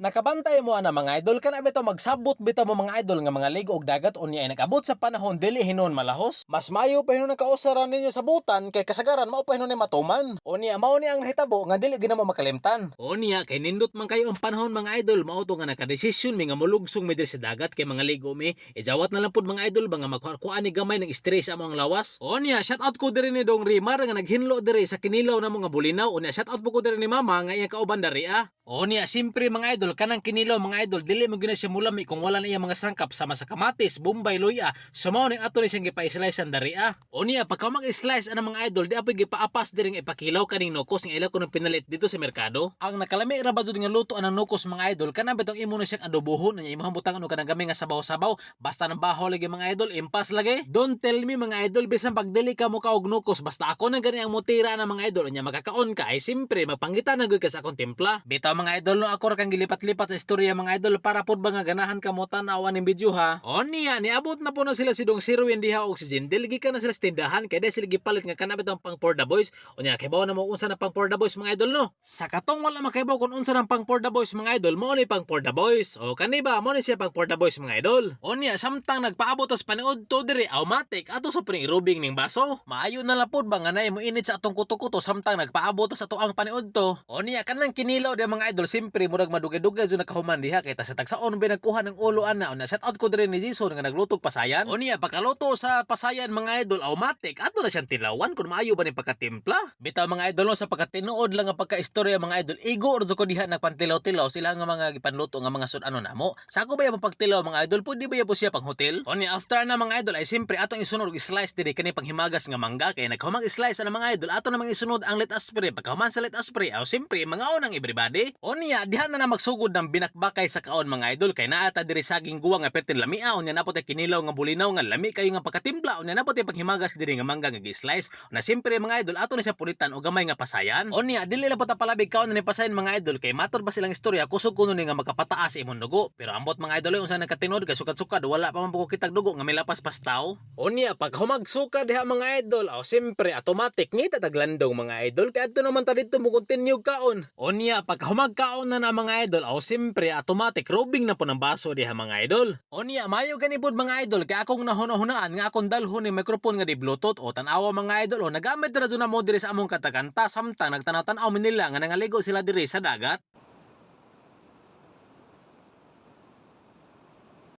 Nakabantay mo ana mga idol kana bitaw magsabot bitaw mo mga idol nga mga ligo og dagat unya ay nagabot sa panahon dili hinon malahos. Mas maayo pa hinon nakausaran ninyo sa butan kay kasagaran mao pa hinon ni matuman. Unya mao ni ang nahitabo nga dili gid na mo makalimtan. Unya kay nindot man kayo ang panahon mga idol mao to nga nakadesisyon mi nga molugsong mi diri sa dagat kay mga ligo mi. Ijawat na lang pud mga idol ba nga magkuan ni gamay ng stress amo ang lawas. Unya shout out ko diri ni Dong Rimar nga naghinlo diri sa kinilaw na mga bulinaw. Unya shout out po ko diri ni mama nga iyang kauban dari Unya simpre mga idol kanang kinilaw mga idol dili mo gina siya mulami kung wala na iya mga sangkap sama sa kamatis, bombay, luya. Sumaw ning ato ni siyang gipa-slice ang daria. Unya pagka mag-slice ana mga idol di apoy gipaapas diring ipakilaw kaning nukos nga ila ko nang pinalit dito sa merkado. Ang nakalami ra ba jud nga luto anang nukos mga idol kanang betong imo na siyang adobohon nya imong butang ano kanang gamay nga sabaw-sabaw basta nang baho lagi mga idol impas lagi. Don't tell me mga idol bisan pag dili ka mo kaog nukos basta ako nang gani ang mutira na mga idol nya magkakaon ka ay simpre magpangitan na gyud ka sa akong timpla. Bitaw mga idol no ako ra kang gilipat-lipat sa istorya mga idol para pud ba nga ganahan ka mo tan-awan ning video ha. O niya niabot na po na sila si Dong Sirwin diha oxygen diligi ka na sila sa tindahan kay dahil sila gipalit nga kanabit ang pang for the boys. O niya kaybaw na mo unsa na pang for the boys mga idol no. Sa katong wala makaybaw kung unsa nang pang for the boys mga idol mo ni pang for the boys. O kani ba mo ni siya pang for the boys mga idol. O niya samtang nagpaabot as paniud to diri automatic ato sa pinirubing ning baso. Maayo na lapod ba nga nay mo init sa atong kuto-kuto samtang nagpaabot sa ato ang paniud to. O niya kanang kinilaw di mga idol simpre murag madugay-dugay jud nakahuman diha kay ta sa tagsaon ba nagkuha ng ulo ana una shout out ko diri ni Jason nga naglutog pasayan. O niya pagkaluto sa pasayan mga idol automatic ato na siyang tilawan kung maayo ba ni pagkatimpla. Bitaw mga idol no, sa pagkatinuod lang ang pagkaistorya mga idol igo or ko diha nagpantilaw-tilaw sila nga mga gipanluto nga mga sun ano namo. Sa ako ba yung pagtilaw mga idol pwede ba po siya pang hotel? O niya after na mga idol ay simpre atong isunod og slice diri kani panghimagas nga mangga kay naghumang slice na mga idol ato namang isunod ang let aspre pagkahuman sa let aspre aw simpre mga unang everybody. O niya diha na magsugod ng binakbakay sa kaon mga idol kay naata diri saging guwa nga pertin lamia unya napot ay kinilaw nga bulinaw nga lami kayo nga pagkatimpla unya napot ay paghimagas diri nga mangga nga gi-slice na simpre mga idol ato na siya pulitan og gamay nga pasayan. Unya dili la pata palabig kaon ni pasayan mga idol kay matud ba silang istorya kusog kuno ni nga makapataas imong dugo pero ambot mga idol unsa nagkatinod kay sukad-sukad wala pa man pug kitag dugo nga milapas pastaw. Unya pag humagsuka diha mga idol aw simpre automatic ni tataglandong mga idol kay adto naman ta dito mo continue kaon. Unya pag humagkaon na mga idol aw simpre automatic robing na po ng baso diha mga idol. Unya mayo gani pod mga idol kay akong nahuna-hunaan nga akong dalhon ni microphone nga di bluetooth o tan-awa mga idol o nagamit ra jud na mo diri sa among katakanta samtang nagtanaw-tanaw nila nga nangaligo sila diri sa dagat.